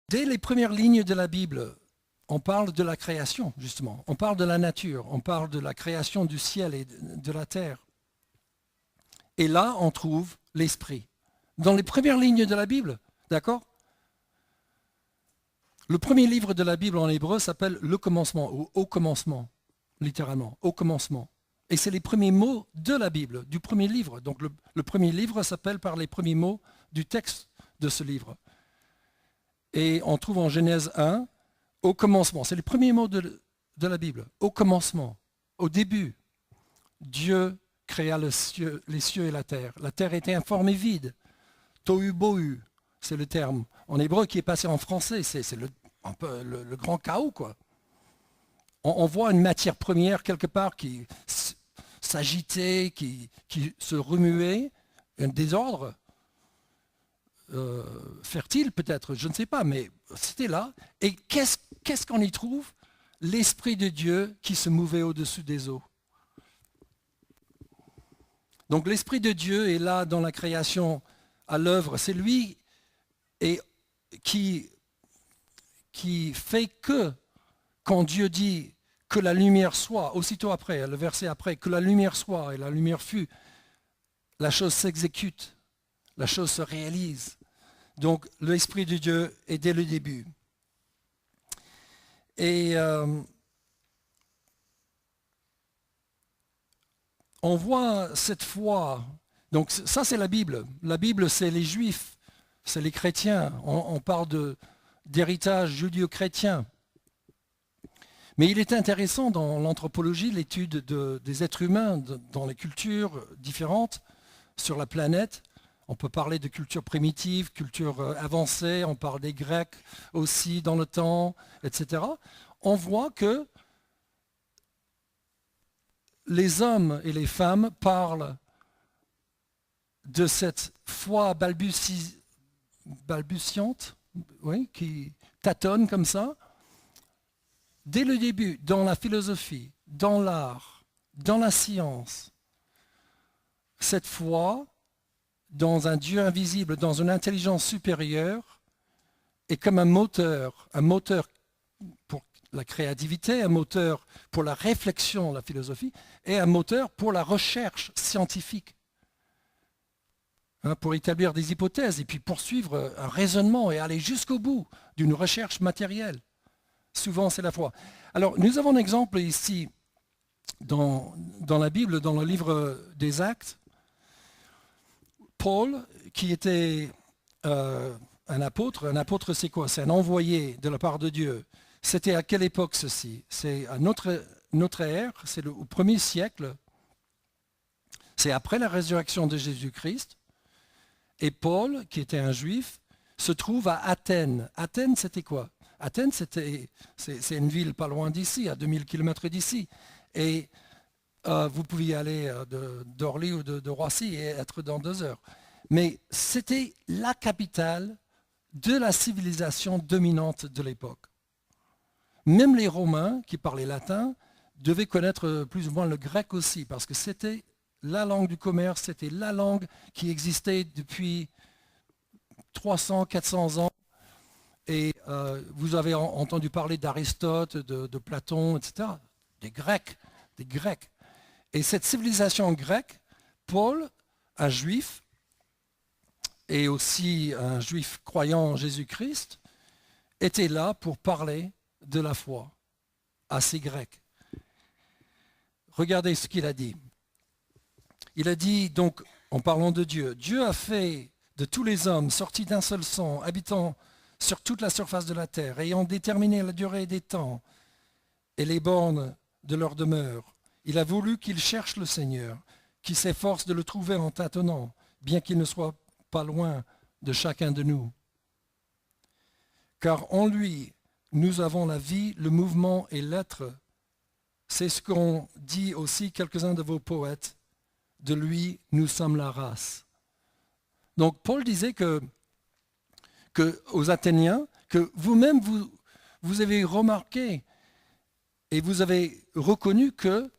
Dès les premières lignes de la Bible, on parle de la création, justement. On parle de la nature, on parle de la création du ciel et de la terre. Et là, on trouve l'Esprit. Dans les premières lignes de la Bible, d'accord? Le premier livre de la Bible en hébreu s'appelle le commencement, ou au commencement, littéralement, au commencement. Et c'est les premiers mots de la Bible, du premier livre. Donc le premier livre s'appelle par les premiers mots du texte de ce livre. Et on trouve en Genèse 1, au commencement. C'est les premiers mots de la Bible. Au commencement, au début, Dieu créa les cieux et la terre. La terre était informe et vide. Tohu bohu, c'est le terme en hébreu qui est passé en français. C'est un peu le grand chaos, quoi. On voit une matière première quelque part qui s'agitait, qui se remuait, un désordre fertile peut-être, je ne sais pas, mais c'était là. Et qu'est-ce qu'on y trouve? L'Esprit de Dieu qui se mouvait au-dessus des eaux. Donc l'Esprit de Dieu est là dans la création, à l'œuvre. C'est lui qui fait que, quand Dieu dit que la lumière soit, aussitôt après, le verset après, que la lumière soit et la lumière fut, la chose s'exécute, la chose se réalise. Donc l'Esprit de Dieu est dès le début. Et on voit cette foi. Donc ça c'est la Bible. La Bible c'est les Juifs, c'est les chrétiens. On parle d'héritage judéo-chrétien. Mais il est intéressant dans l'anthropologie, l'étude des êtres humains dans les cultures différentes sur la planète. On peut parler de culture primitive, culture avancée, on parle des Grecs aussi dans le temps, etc. On voit que les hommes et les femmes parlent de cette foi balbutiante, oui, qui tâtonne comme ça, dès le début, dans la philosophie, dans l'art, dans la science. Cette foi dans un Dieu invisible, dans une intelligence supérieure, est comme un moteur pour la créativité, un moteur pour la réflexion, la philosophie, et un moteur pour la recherche scientifique, pour établir des hypothèses et puis poursuivre un raisonnement et aller jusqu'au bout d'une recherche matérielle. Souvent, c'est la foi. Alors, nous avons un exemple ici dans la Bible, dans le livre des Actes. Paul, qui était un apôtre c'est quoi? C'est un envoyé de la part de Dieu. C'était à quelle époque ceci? C'est à notre ère, c'est au 1er siècle. C'est après la résurrection de Jésus-Christ. Et Paul, qui était un juif, se trouve à Athènes. Athènes, c'était quoi? Athènes, c'est une ville pas loin d'ici, à 2000 km d'ici. Et vous pouviez aller d'Orly ou de Roissy et être dans 2 heures. Mais c'était la capitale de la civilisation dominante de l'époque. Même les Romains, qui parlaient latin, devaient connaître plus ou moins le grec aussi, parce que c'était la langue du commerce, c'était la langue qui existait depuis 300, 400 ans. Et vous avez entendu parler d'Aristote, de Platon, etc. Des Grecs. Et cette civilisation grecque, Paul, un juif, et aussi un juif croyant en Jésus-Christ, était là pour parler de la foi à ces Grecs. Regardez ce qu'il a dit. Il a dit, donc, en parlant de Dieu, Dieu a fait de tous les hommes sortis d'un seul sang, habitant sur toute la surface de la terre, ayant déterminé la durée des temps et les bornes de leur demeure. Il a voulu qu'ils cherchent le Seigneur, qu'ils s'efforcent de le trouver en tâtonnant, bien qu'il ne soit pas loin de chacun de nous. Car en lui, nous avons la vie, le mouvement et l'être. C'est ce qu'ont dit aussi quelques-uns de vos poètes. De lui, nous sommes la race. Donc Paul disait que aux Athéniens, que vous-même, vous avez remarqué et vous avez reconnu que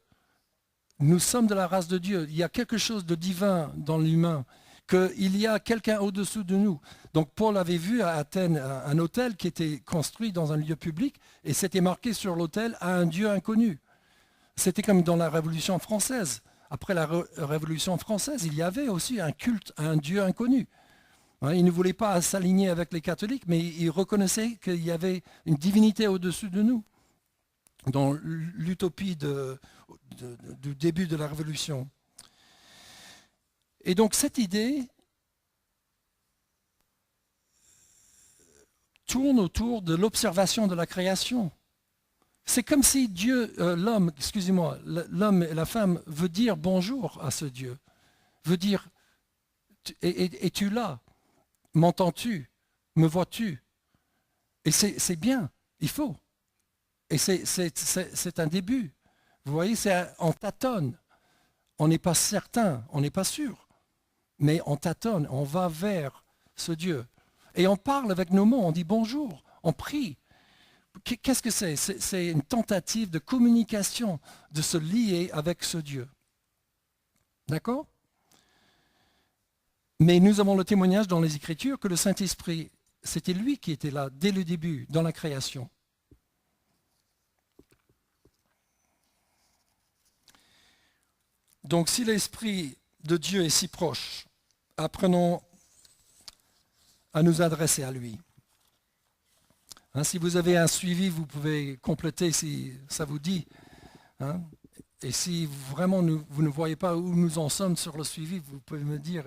nous sommes de la race de Dieu. Il y a quelque chose de divin dans l'humain qu'il y a quelqu'un au-dessous de nous. Donc Paul avait vu à Athènes un autel qui était construit dans un lieu public et c'était marqué sur l'autel à un Dieu inconnu. C'était comme dans la Révolution française. Après la Révolution française, il y avait aussi un culte à un Dieu inconnu. Il ne voulait pas s'aligner avec les catholiques, mais il reconnaissait qu'il y avait une divinité au-dessus de nous, dans l'utopie du début de la Révolution. Et donc cette idée tourne autour de l'observation de la création. C'est comme si l'homme et la femme veut dire bonjour à ce Dieu, veut dire es-tu là? M'entends-tu? Me vois-tu? Et c'est bien, il faut. Et c'est un début. Vous voyez, on tâtonne. On n'est pas certain, on n'est pas sûr. Mais on tâtonne, on va vers ce Dieu. Et on parle avec nos mots, on dit bonjour, on prie. Qu'est-ce que c'est? C'est une tentative de communication, de se lier avec ce Dieu. D'accord? Mais nous avons le témoignage dans les Écritures que le Saint-Esprit, c'était lui qui était là dès le début, dans la création. Donc si l'Esprit de Dieu est si proche, apprenons à nous adresser à lui. Si vous avez un suivi, vous pouvez compléter si ça vous dit. Et si vraiment vous ne voyez pas où nous en sommes sur le suivi, vous pouvez me dire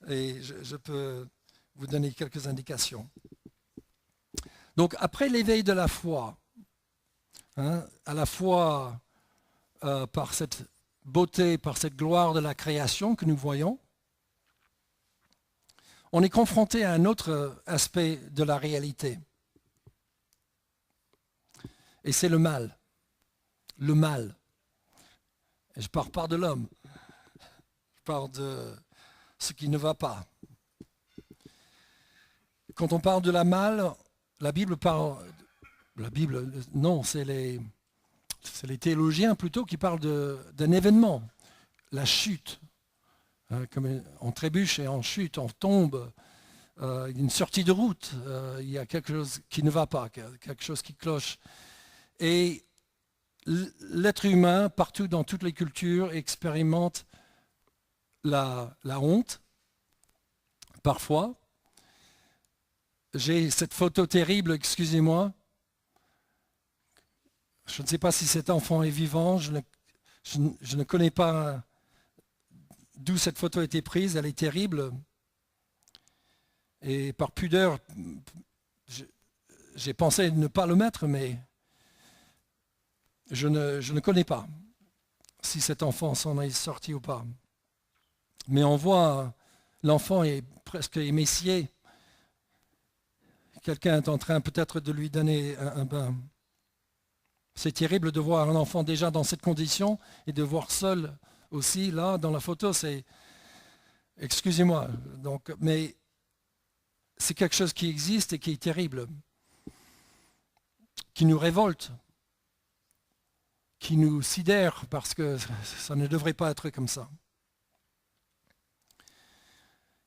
et je peux vous donner quelques indications. Donc après l'éveil de la foi, à la fois par cette beauté, par cette gloire de la création que nous voyons, on est confronté à un autre aspect de la réalité. Et c'est le mal. Le mal. Et je ne parle pas de l'homme. Je parle de ce qui ne va pas. Quand on parle de la mal, la Bible parle... La Bible, non, c'est les théologiens plutôt qui parlent d'un événement. La chute. Comme on trébuche et on chute, on tombe, une sortie de route, il y a quelque chose qui ne va pas, quelque chose qui cloche. Et l'être humain, partout dans toutes les cultures, expérimente la honte, parfois. J'ai cette photo terrible, excusez-moi. Je ne sais pas si cet enfant est vivant, je ne connais pas d'où cette photo a été prise, elle est terrible. Et par pudeur, j'ai pensé ne pas le mettre, mais je ne connais pas si cet enfant s'en est sorti ou pas. Mais on voit, l'enfant est presque émacié. Quelqu'un est en train peut-être de lui donner un bain. C'est terrible de voir un enfant déjà dans cette condition et de voir seul aussi, là, dans la photo, c'est... Excusez-moi, mais c'est quelque chose qui existe et qui est terrible, qui nous révolte, qui nous sidère, parce que ça ne devrait pas être comme ça.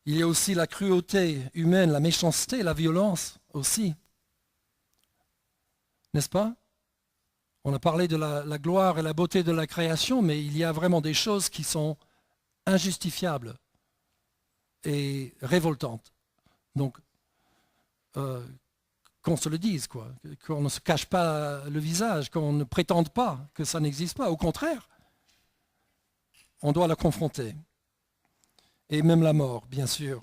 Il y a aussi la cruauté humaine, la méchanceté, la violence aussi. N'est-ce pas? On a parlé de la gloire et la beauté de la création, mais il y a vraiment des choses qui sont injustifiables et révoltantes. Donc, qu'on se le dise, quoi, qu'on ne se cache pas le visage, qu'on ne prétende pas que ça n'existe pas. Au contraire, on doit la confronter. Et même la mort, bien sûr,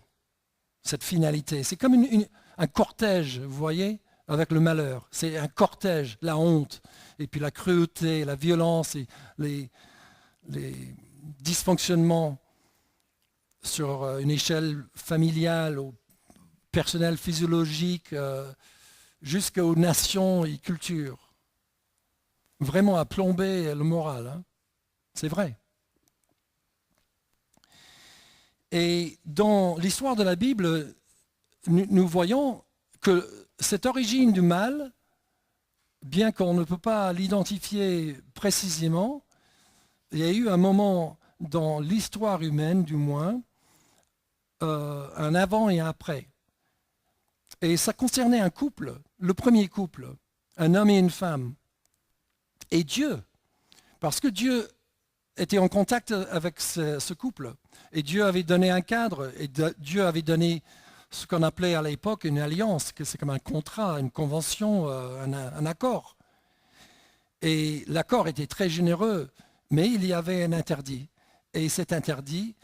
cette finalité. C'est comme un cortège, vous voyez, avec le malheur. C'est un cortège, la honte, et puis la cruauté, la violence, et les dysfonctionnements sur une échelle familiale, ou personnelle, physiologique, jusqu'aux nations et cultures. Vraiment à plomber le moral. C'est vrai. Et dans l'histoire de la Bible, nous voyons que cette origine du mal, bien qu'on ne peut pas l'identifier précisément, il y a eu un moment dans l'histoire humaine, du moins, un avant et un après. Et ça concernait un couple, le premier couple, un homme et une femme. Et Dieu, parce que Dieu était en contact avec ce couple. Et Dieu avait donné un cadre, et Dieu avait donné ce qu'on appelait à l'époque une alliance, que c'est comme un contrat, une convention, un accord. Et l'accord était très généreux, mais il y avait un interdit. Et cet interdit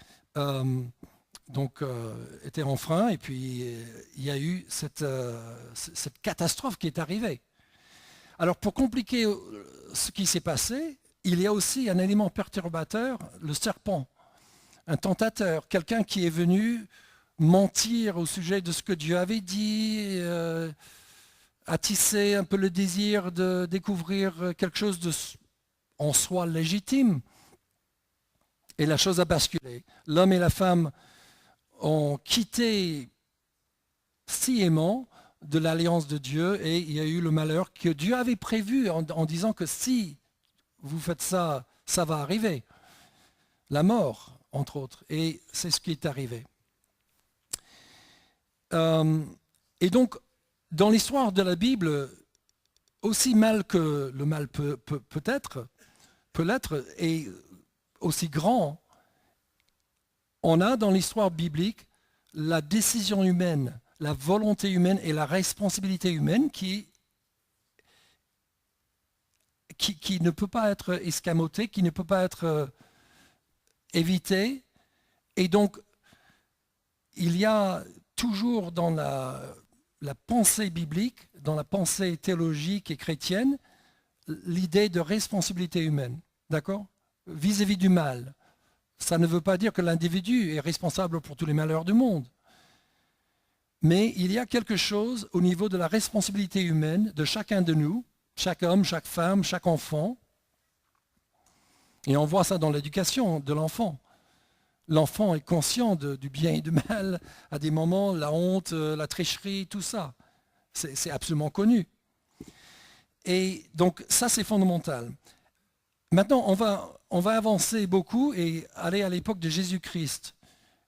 était enfreint, et puis il y a eu cette catastrophe qui est arrivée. Alors pour compliquer ce qui s'est passé, il y a aussi un élément perturbateur, le serpent, un tentateur, quelqu'un qui est venu mentir au sujet de ce que Dieu avait dit, attisser un peu le désir de découvrir quelque chose en soi légitime. Et la chose a basculé. L'homme et la femme ont quitté sciemment de l'alliance de Dieu et il y a eu le malheur que Dieu avait prévu en disant que si vous faites ça, ça va arriver. La mort, entre autres. Et c'est ce qui est arrivé. Et donc, dans l'histoire de la Bible, aussi mal que le mal peut l'être, et aussi grand, on a dans l'histoire biblique la décision humaine, la volonté humaine et la responsabilité humaine qui ne peut pas être escamotée, qui ne peut pas être évitée. Et donc, il y a toujours dans la pensée biblique, dans la pensée théologique et chrétienne, l'idée de responsabilité humaine, d'accord ? Vis-à-vis du mal. Ça ne veut pas dire que l'individu est responsable pour tous les malheurs du monde. Mais il y a quelque chose au niveau de la responsabilité humaine de chacun de nous, chaque homme, chaque femme, chaque enfant. Et on voit ça dans l'éducation de l'enfant. L'enfant est conscient du bien et du mal à des moments, la honte, la tricherie, tout ça. C'est absolument connu. Et donc ça, c'est fondamental. Maintenant, on va avancer beaucoup et aller à l'époque de Jésus-Christ.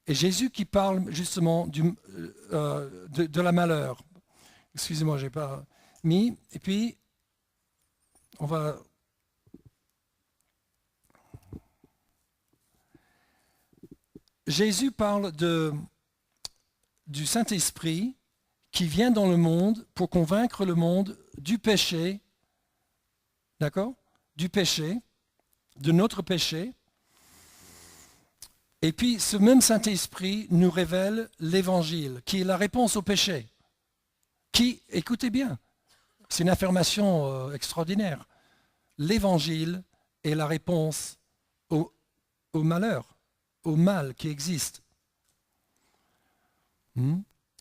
Et Jésus qui parle justement de la malheur. Excusez-moi, je n'ai pas mis. Et puis, on va... Jésus parle du Saint-Esprit qui vient dans le monde pour convaincre le monde du péché, d'accord ? Du péché, de notre péché. Et puis ce même Saint-Esprit nous révèle l'Évangile, qui est la réponse au péché. Qui, écoutez bien, c'est une affirmation extraordinaire. L'Évangile est la réponse au malheur, au mal qui existe.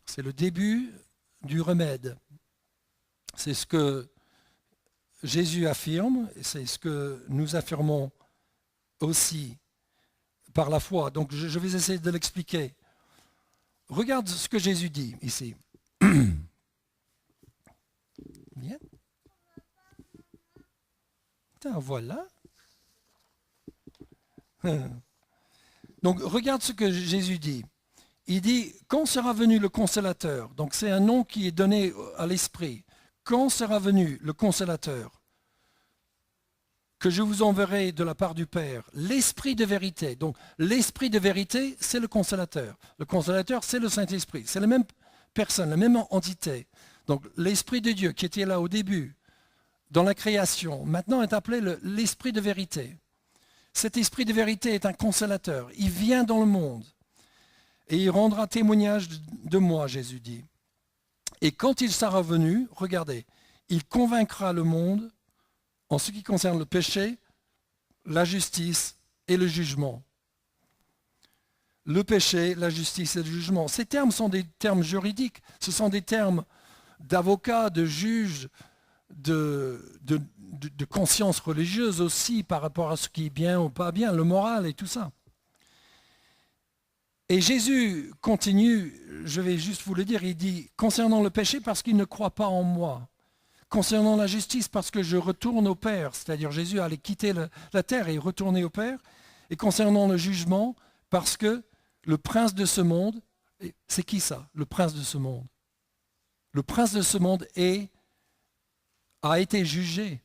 C'est le début du remède. C'est ce que Jésus affirme, et c'est ce que nous affirmons aussi par la foi. Donc je vais essayer de l'expliquer. Regarde ce que Jésus dit ici. Bien. Voilà. Donc regarde ce que Jésus dit. Il dit, quand sera venu le consolateur? Donc c'est un nom qui est donné à l'esprit. Quand sera venu le consolateur que je vous enverrai de la part du Père, l'Esprit de vérité. Donc l'Esprit de vérité, c'est le consolateur. Le consolateur, c'est le Saint-Esprit. C'est la même personne, la même entité. Donc l'Esprit de Dieu qui était là au début, dans la création, maintenant est appelé l'Esprit de vérité. Cet Esprit de vérité est un consolateur. Il vient dans le monde et il rendra témoignage de moi, Jésus dit. Et quand il sera venu, regardez, il convaincra le monde en ce qui concerne le péché, la justice et le jugement. Le péché, la justice et le jugement. Ces termes sont des termes juridiques. Ce sont des termes d'avocats, de juges, de conscience religieuse aussi par rapport à ce qui est bien ou pas bien, le moral et tout ça. Et Jésus continue, je vais juste vous le dire, il dit, concernant le péché parce qu'il ne croit pas en moi. Concernant la justice parce que je retourne au Père, c'est-à-dire Jésus allait quitter la terre et retourner au Père. Et concernant le jugement parce que le prince de ce monde Et c'est qui ça? Le prince de ce monde. Le prince de ce monde a été jugé.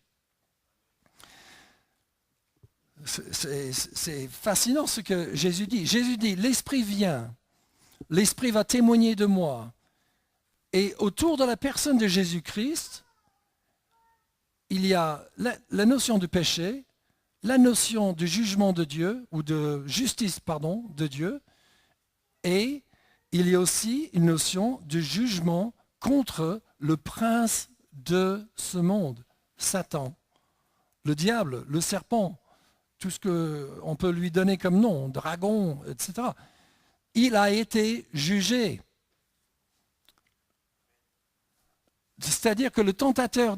C'est fascinant ce que Jésus dit. Jésus dit, l'Esprit vient, l'Esprit va témoigner de moi. Et autour de la personne de Jésus-Christ, il y a la notion de péché, la notion de jugement de Dieu, ou de justice, pardon, de Dieu, et il y a aussi une notion de jugement contre le prince de ce monde, Satan, le diable, le serpent, tout ce qu'on peut lui donner comme nom, dragon, etc. Il a été jugé. C'est-à-dire que le tentateur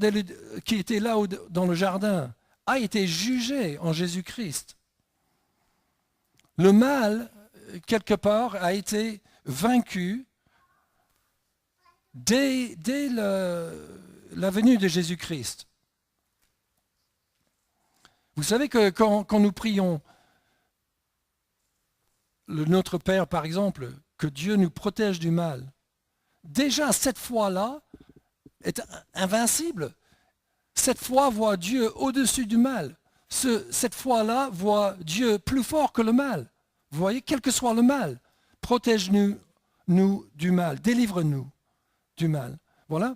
qui était là dans le jardin a été jugé en Jésus-Christ. Le mal, quelque part, a été vaincu dès la venue de Jésus-Christ. Vous savez que quand nous prions Notre Père, par exemple, que Dieu nous protège du mal, déjà cette foi-là est invincible. Cette foi voit Dieu au-dessus du mal. Cette foi-là voit Dieu plus fort que le mal. Vous voyez, quel que soit le mal, protège-nous du mal, délivre-nous du mal. Voilà.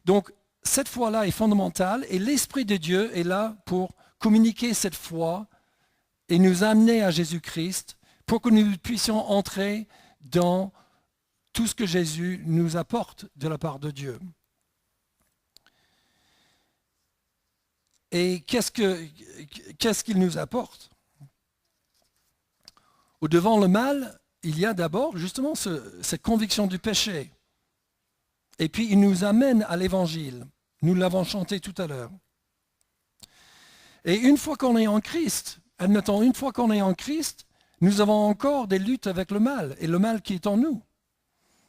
Donc, cette foi-là est fondamentale et l'Esprit de Dieu est là pour communiquer cette foi et nous amener à Jésus-Christ pour que nous puissions entrer dans tout ce que Jésus nous apporte de la part de Dieu. Et qu'est-ce qu'il nous apporte? Au-devant le mal, il y a d'abord justement cette conviction du péché. Et puis il nous amène à l'Évangile. Nous l'avons chanté tout à l'heure. Et une fois qu'on est en Christ, admettons, une fois qu'on est en Christ, nous avons encore des luttes avec le mal, et le mal qui est en nous.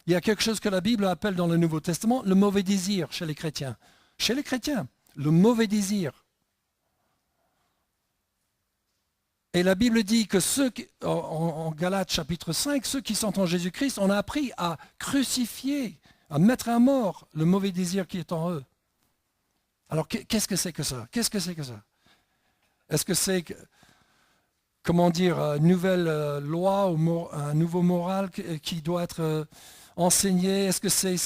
Il y a quelque chose que la Bible appelle dans le Nouveau Testament le mauvais désir chez les chrétiens. Chez les chrétiens, le mauvais désir. Et la Bible dit que en Galates chapitre 5, ceux qui sont en Jésus-Christ, on a appris à crucifier, à mettre à mort le mauvais désir qui est en eux. Alors qu'est-ce que c'est que ça? Qu'est-ce que c'est que ça? Est-ce que c'est, comment dire, une nouvelle loi ou un nouveau moral qui doit être enseigné? Est-ce que c'est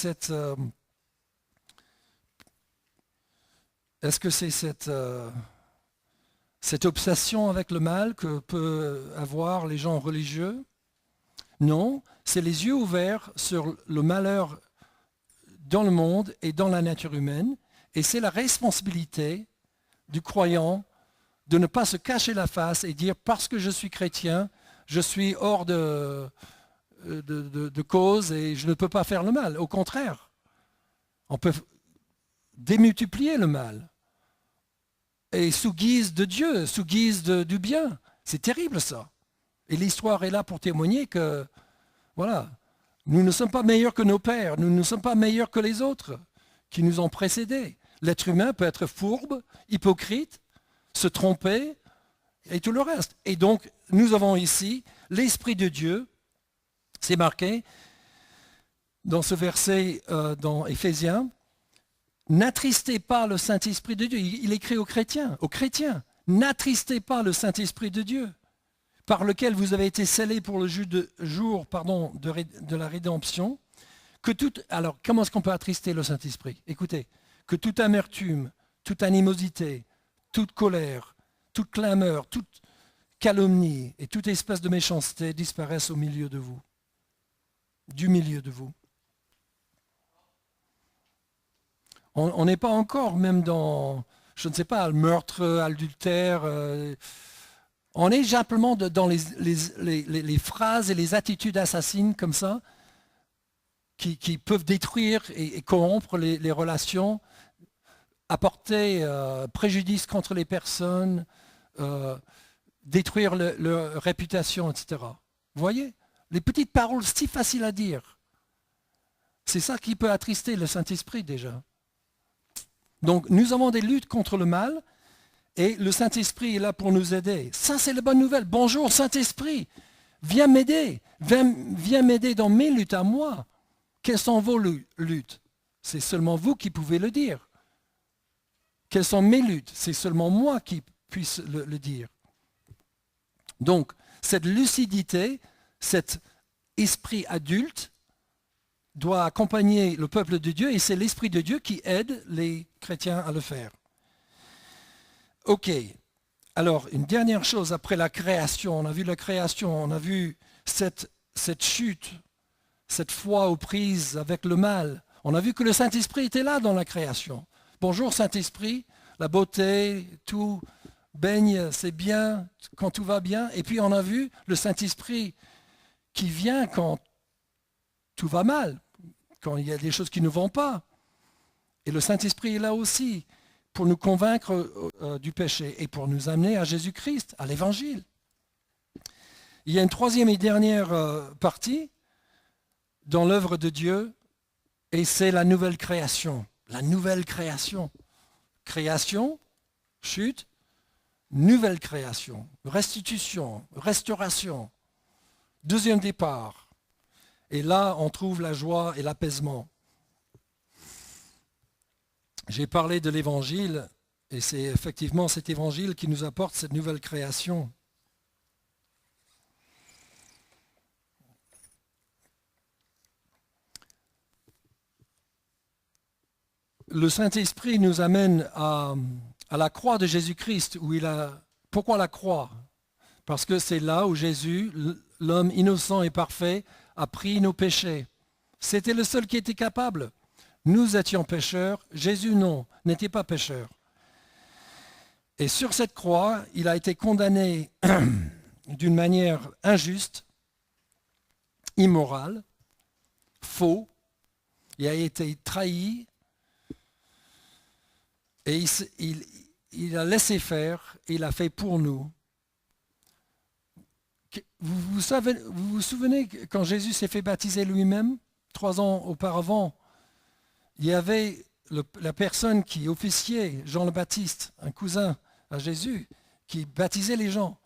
cette obsession avec le mal que peuvent avoir les gens religieux? Non, c'est les yeux ouverts sur le malheur dans le monde et dans la nature humaine, et c'est la responsabilité du croyant de ne pas se cacher la face et dire parce que je suis chrétien, je suis hors de cause et je ne peux pas faire le mal. Au contraire, on peut démultiplier le mal. Et sous guise de Dieu, sous guise du bien. C'est terrible ça. Et l'histoire est là pour témoigner que, voilà, nous ne sommes pas meilleurs que nos pères, nous ne sommes pas meilleurs que les autres qui nous ont précédés. L'être humain peut être fourbe, hypocrite, se tromper et tout le reste. Et donc, nous avons ici l'Esprit de Dieu, c'est marqué dans ce verset dans Éphésiens, n'attristez pas le Saint-Esprit de Dieu. Il écrit aux chrétiens, n'attristez pas le Saint-Esprit de Dieu, par lequel vous avez été scellés pour le jour de la rédemption. Alors, comment est-ce qu'on peut attrister le Saint-Esprit? Écoutez, que toute amertume, toute animosité, toute colère, toute clameur, toute calomnie et toute espèce de méchanceté disparaissent au milieu de vous, du milieu de vous. On n'est pas encore même dans, je ne sais pas, le meurtre, adultère. On est simplement dans les phrases et les attitudes assassines comme ça, qui peuvent détruire et corrompre les relations, apporter préjudice contre les personnes, détruire leur réputation, etc. Vous voyez, les petites paroles si faciles à dire. C'est ça qui peut attrister le Saint-Esprit déjà. Donc nous avons des luttes contre le mal et le Saint-Esprit est là pour nous aider. Ça c'est la bonne nouvelle. Bonjour Saint-Esprit. Viens m'aider. Viens m'aider dans mes luttes à moi. Quelles sont vos luttes? C'est seulement vous qui pouvez le dire. Quelles sont mes luttes? C'est seulement moi qui puisse le dire. Donc, cette lucidité, cet esprit adulte doit accompagner le peuple de Dieu et c'est l'Esprit de Dieu qui aide les chrétiens à le faire. Ok, alors une dernière chose après la création, on a vu la création, on a vu cette chute, cette foi aux prises avec le mal. On a vu que le Saint-Esprit était là dans la création. Bonjour Saint-Esprit, la beauté, tout baigne, c'est bien quand tout va bien. Et puis on a vu le Saint-Esprit qui vient quand tout va mal, quand il y a des choses qui ne vont pas. Et le Saint-Esprit est là aussi pour nous convaincre du péché et pour nous amener à Jésus-Christ, à l'Évangile. Il y a une troisième et dernière partie dans l'œuvre de Dieu et c'est la nouvelle création. La nouvelle création. Création, chute, nouvelle création, restitution, restauration, deuxième départ. Et là, on trouve la joie et l'apaisement. J'ai parlé de l'Évangile, et c'est effectivement cet Évangile qui nous apporte cette nouvelle création. Le Saint-Esprit nous amène à la croix de Jésus-Christ. Pourquoi la croix? Parce que c'est là où Jésus, l'homme innocent et parfait, a pris nos péchés. C'était le seul qui était capable. Nous étions pécheurs, Jésus non, n'était pas pécheur. Et sur cette croix, il a été condamné d'une manière injuste, immorale, faux. Il a été trahi et il a laissé faire, et il a fait pour nous. Vous vous souvenez quand Jésus s'est fait baptiser lui-même, 3 ans auparavant, il y avait la personne qui officiait, Jean le Baptiste, un cousin à Jésus, qui baptisait les gens.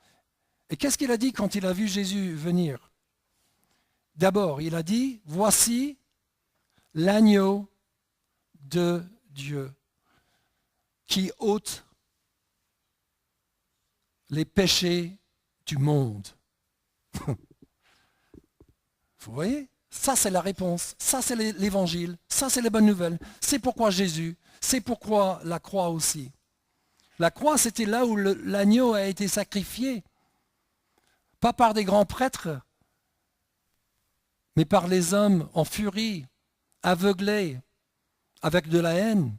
Et qu'est-ce qu'il a dit quand il a vu Jésus venir? D'abord, il a dit, voici l'agneau de Dieu qui ôte les péchés du monde. Vous voyez? Ça, c'est la réponse. Ça, c'est l'évangile. Ça, c'est les bonnes nouvelles. C'est pourquoi Jésus. C'est pourquoi la croix aussi. La croix, c'était là où l'agneau a été sacrifié. Pas par des grands prêtres, mais par les hommes en furie, aveuglés, avec de la haine.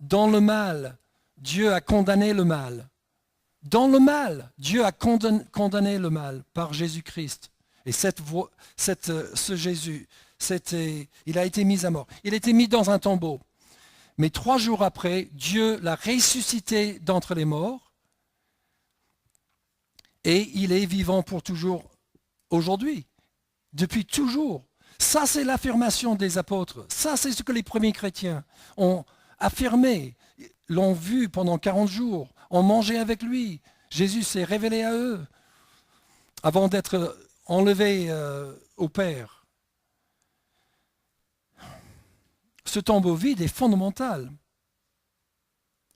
Dans le mal, Dieu a condamné le mal. Dans le mal, Dieu a condamné le mal par Jésus-Christ. Et ce Jésus, il a été mis à mort. Il a été mis dans un tombeau. Mais 3 jours après, Dieu l'a ressuscité d'entre les morts. Et il est vivant pour toujours aujourd'hui. Depuis toujours. Ça, c'est l'affirmation des apôtres. Ça, c'est ce que les premiers chrétiens ont affirmé. L'ont vu pendant 40 jours. Ont mangé avec lui. Jésus s'est révélé à eux avant d'être enlevé au Père. Ce tombeau vide est fondamental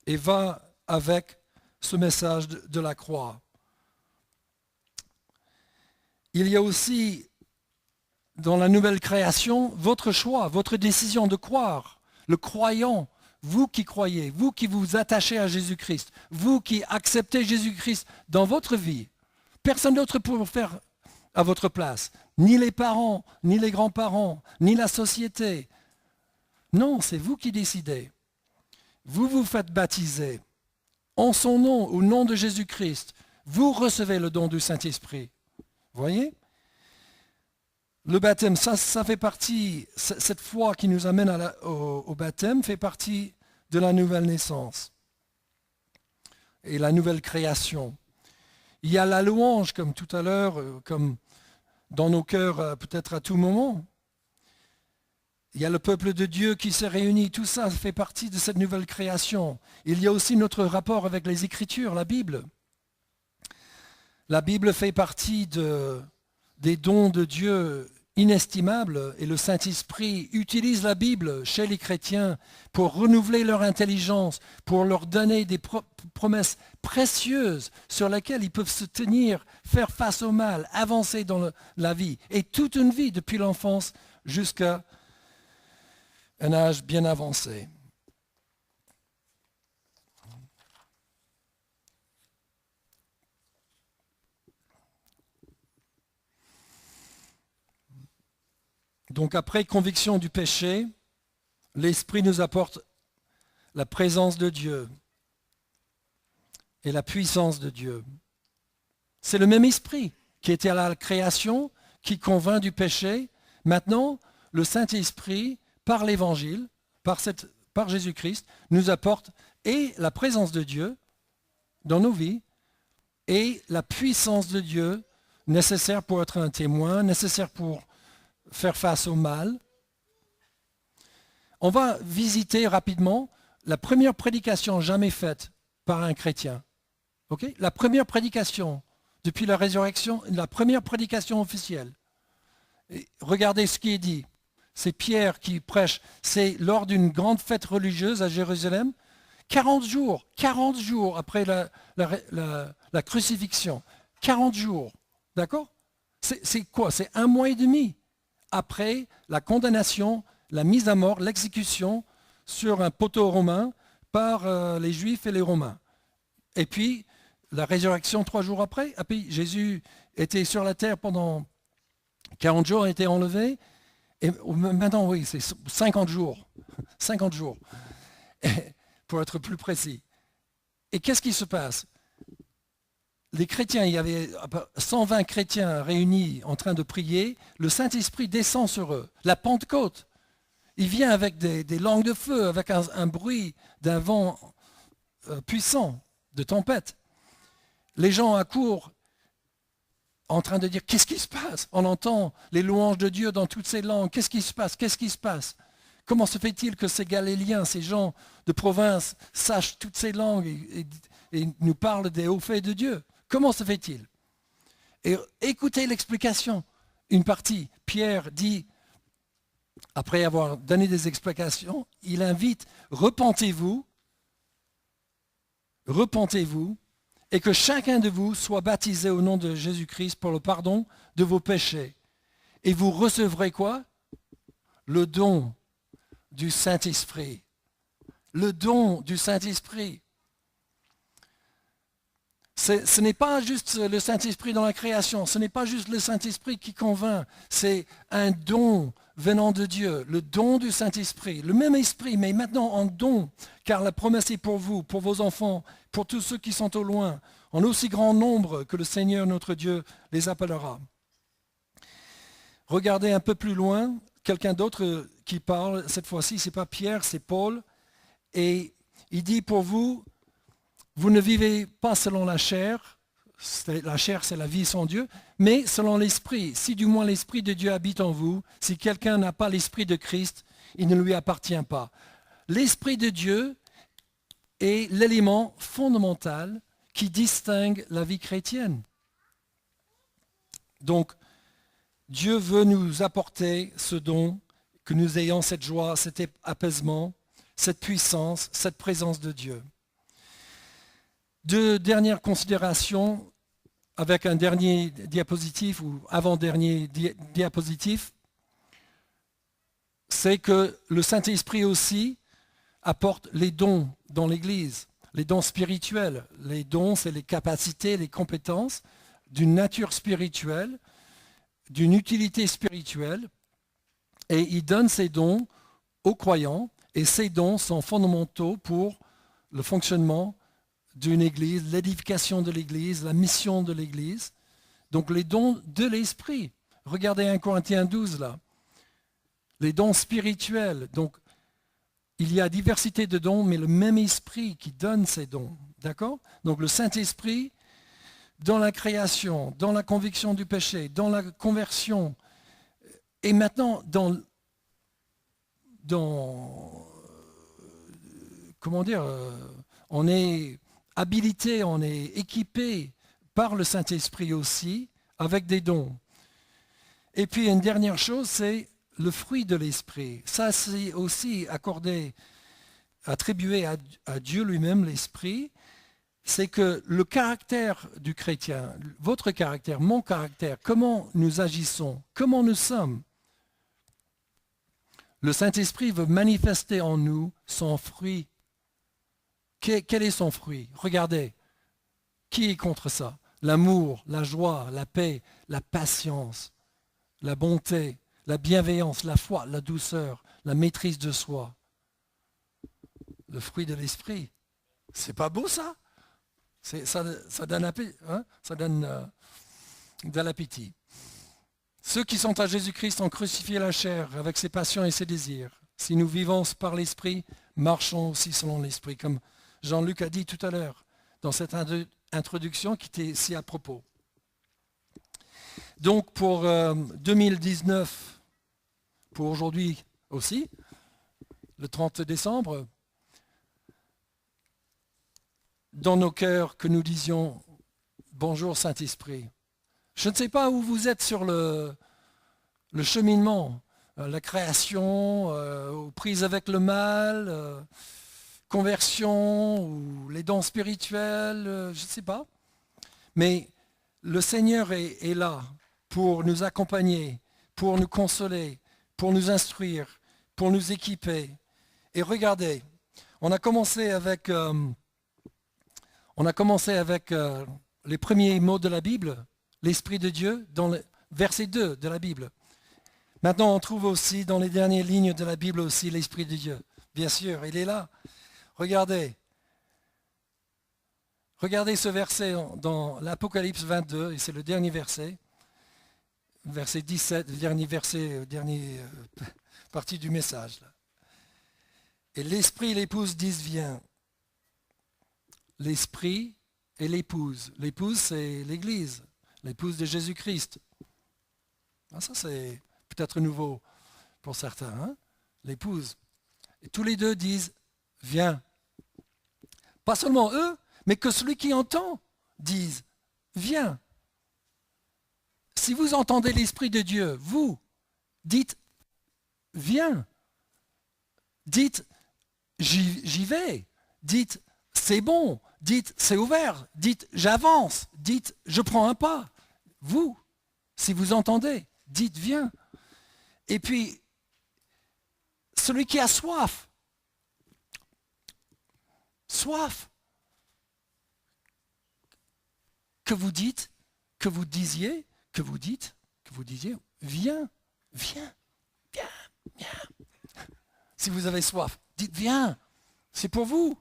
et va avec ce message de la croix. Il y a aussi dans la nouvelle création votre choix, votre décision de croire. Le croyant, vous qui croyez, vous qui vous attachez à Jésus-Christ, vous qui acceptez Jésus-Christ dans votre vie, personne d'autre pour le faire à votre place, ni les parents, ni les grands-parents, ni la société. Non, c'est vous qui décidez. Vous vous faites baptiser en son nom, au nom de Jésus-Christ. Vous recevez le don du Saint-Esprit. Vous voyez? Le baptême, ça fait partie, cette foi qui nous amène au baptême fait partie de la nouvelle naissance et la nouvelle création. Il y a la louange, comme tout à l'heure, comme dans nos cœurs peut-être à tout moment. Il y a le peuple de Dieu qui s'est réuni, tout ça fait partie de cette nouvelle création. Il y a aussi notre rapport avec les Écritures, la Bible. La Bible fait partie des dons de Dieu inestimables et le Saint-Esprit utilise la Bible chez les chrétiens pour renouveler leur intelligence, pour leur donner des promesses précieuses sur lesquelles ils peuvent se tenir, faire face au mal, avancer dans la vie. Et toute une vie depuis l'enfance jusqu'à un âge bien avancé. Donc après conviction du péché, l'Esprit nous apporte la présence de Dieu et la puissance de Dieu. C'est le même Esprit qui était à la création, qui convainc du péché. Maintenant, le Saint-Esprit, par l'Évangile, par Jésus-Christ, nous apporte et la présence de Dieu dans nos vies et la puissance de Dieu nécessaire pour être un témoin, nécessaire pour faire face au mal. On va visiter rapidement la première prédication jamais faite par un chrétien. Okay? La première prédication depuis la résurrection, la première prédication officielle. Et regardez ce qui est dit. C'est Pierre qui prêche. C'est lors d'une grande fête religieuse à Jérusalem, 40 jours après la crucifixion. 40 jours. D'accord? C'est quoi? C'est 1 mois et demi après la condamnation, la mise à mort, l'exécution sur un poteau romain par les Juifs et les Romains. Et puis, la résurrection 3 jours après. Et puis, Jésus était sur la terre pendant 40 jours, a été enlevé. Et maintenant, oui, c'est 50 jours. 50 jours, pour être plus précis. Et qu'est-ce qui se passe? Les chrétiens, il y avait 120 chrétiens réunis en train de prier. Le Saint-Esprit descend sur eux. La Pentecôte, il vient avec des langues de feu, avec un bruit d'un vent puissant, de tempête. Les gens accourent en train de dire « Qu'est-ce qui se passe ?» On entend les louanges de Dieu dans toutes ces langues. « Qu'est-ce qui se passe? Qu'est-ce qui se passe ?» Comment se fait-il que ces Galiléens, ces gens de province, sachent toutes ces langues et nous parlent des hauts faits de Dieu? Comment se fait-il? Et écoutez l'explication. Une partie, Pierre dit, après avoir donné des explications, il invite « Repentez-vous, et que chacun de vous soit baptisé au nom de Jésus-Christ pour le pardon de vos péchés. Et vous recevrez quoi? Le don du Saint-Esprit. Le don du Saint-Esprit. Ce n'est pas juste le Saint-Esprit dans la création, ce n'est pas juste le Saint-Esprit qui convainc, c'est un don venant de Dieu, le don du Saint-Esprit, le même esprit, mais maintenant en don, car la promesse est pour vous, pour vos enfants, pour tous ceux qui sont au loin, en aussi grand nombre que le Seigneur notre Dieu les appellera. Regardez un peu plus loin, quelqu'un d'autre qui parle, cette fois-ci, ce n'est pas Pierre, c'est Paul, et il dit pour vous, vous ne vivez pas selon la chair, la chair c'est la vie sans Dieu, mais selon l'esprit. Si du moins l'esprit de Dieu habite en vous, si quelqu'un n'a pas l'esprit de Christ, il ne lui appartient pas. L'esprit de Dieu est l'élément fondamental qui distingue la vie chrétienne. Donc, Dieu veut nous apporter ce don, que nous ayons cette joie, cet apaisement, cette puissance, cette présence de Dieu. Deux dernières considérations avec un dernier diapositive ou avant-dernier diapositive, c'est que le Saint-Esprit aussi apporte les dons dans l'Église, les dons spirituels. Les dons, c'est les capacités, les compétences d'une nature spirituelle, d'une utilité spirituelle, et il donne ces dons aux croyants, et ces dons sont fondamentaux pour le fonctionnement d'une église, l'édification de l'église, la mission de l'église. Donc les dons de l'esprit. Regardez 1 Corinthiens 12 là. Les dons spirituels. Donc il y a diversité de dons, mais le même esprit qui donne ces dons. D'accord? Donc le Saint-Esprit, dans la création, dans la conviction du péché, dans la conversion, et maintenant comment dire, on est habilité, on est équipé par le Saint-Esprit aussi, avec des dons. Et puis une dernière chose, c'est le fruit de l'Esprit. Ça, c'est aussi accordé, attribué à Dieu lui-même, l'Esprit. C'est que le caractère du chrétien, votre caractère, mon caractère, comment nous agissons, comment nous sommes, le Saint-Esprit veut manifester en nous son fruit. Quel est son fruit? Regardez, qui est contre ça? L'amour, la joie, la paix, la patience, la bonté, la bienveillance, la foi, la douceur, la maîtrise de soi. Le fruit de l'Esprit. C'est pas beau ça? Ça donne, hein? Ça donne de l'appétit. Ceux qui sont à Jésus-Christ ont crucifié la chair avec ses passions et ses désirs. Si nous vivons par l'Esprit, marchons aussi selon l'Esprit, comme Jean-Luc a dit tout à l'heure dans cette introduction qui était si à propos. Donc pour 2019, pour aujourd'hui aussi, le 30 décembre, dans nos cœurs que nous disions « Bonjour Saint-Esprit ». Je ne sais pas où vous êtes sur le cheminement, la création, aux prises avec le mal, conversion, ou les dons spirituels, je ne sais pas. Mais le Seigneur est là pour nous accompagner, pour nous consoler, pour nous instruire, pour nous équiper. Et regardez, on a commencé avec les premiers mots de la Bible, l'Esprit de Dieu, dans le verset 2 de la Bible. Maintenant, on trouve aussi dans les dernières lignes de la Bible aussi l'Esprit de Dieu. Bien sûr, il est là. Regardez. Regardez ce verset dans l'Apocalypse 22, et c'est le dernier verset. Verset 17, le dernier verset, dernière partie du message. Là. Et l'Esprit et l'épouse disent viens. L'Esprit et l'épouse. L'épouse, c'est l'Église. L'épouse de Jésus-Christ. Ça, c'est peut-être nouveau pour certains. Hein? L'épouse. Et tous les deux disent, viens. Pas seulement eux, mais que celui qui entend dise, viens. Si vous entendez l'Esprit de Dieu, vous, dites, viens. Dites, j'y vais. Dites, c'est bon. Dites, c'est ouvert. Dites, j'avance. Dites, je prends un pas. Vous, si vous entendez, dites, viens. Et puis, celui qui a soif, que vous dites, que vous disiez, que vous dites, que vous disiez, viens, viens, viens, viens. Si vous avez soif, dites, viens, c'est pour vous,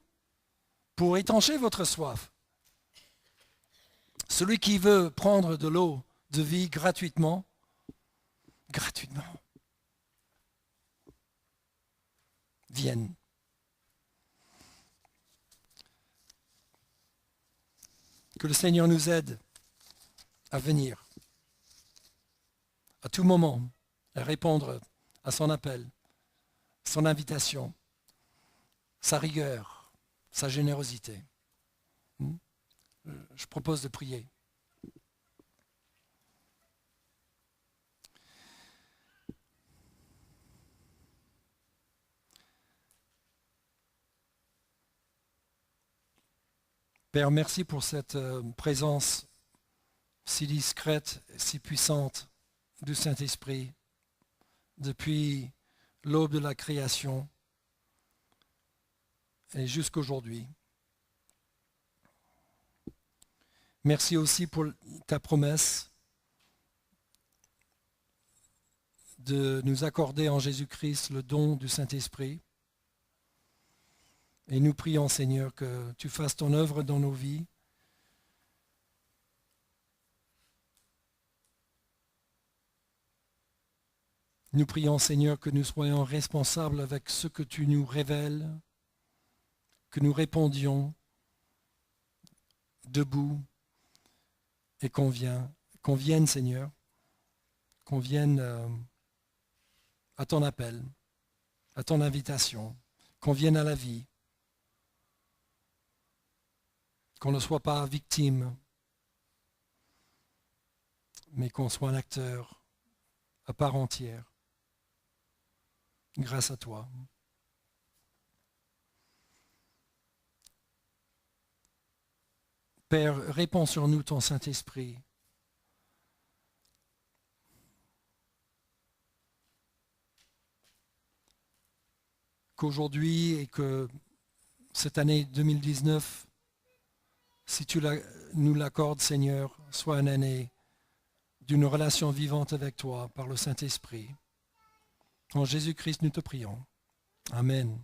pour étancher votre soif. Celui qui veut prendre de l'eau de vie gratuitement, vienne. Que le Seigneur nous aide à venir, à tout moment, à répondre à son appel, son invitation, sa rigueur, sa générosité. Je propose de prier. Père, merci pour cette présence si discrète, si puissante du Saint-Esprit depuis l'aube de la création et jusqu'aujourd'hui. Merci aussi pour ta promesse de nous accorder en Jésus-Christ le don du Saint-Esprit. Et nous prions, Seigneur, que tu fasses ton œuvre dans nos vies. Nous prions, Seigneur, que nous soyons responsables avec ce que tu nous révèles, que nous répondions debout et qu'on vienne, Seigneur, qu'on vienne à ton appel, à ton invitation, qu'on vienne à la vie. Qu'on ne soit pas victime mais qu'on soit un acteur à part entière, grâce à toi. Père, répands sur nous ton Saint-Esprit. Qu'aujourd'hui et que cette année 2019, si tu nous l'accordes, Seigneur, soit une année d'une relation vivante avec toi par le Saint-Esprit. En Jésus-Christ, nous te prions. Amen.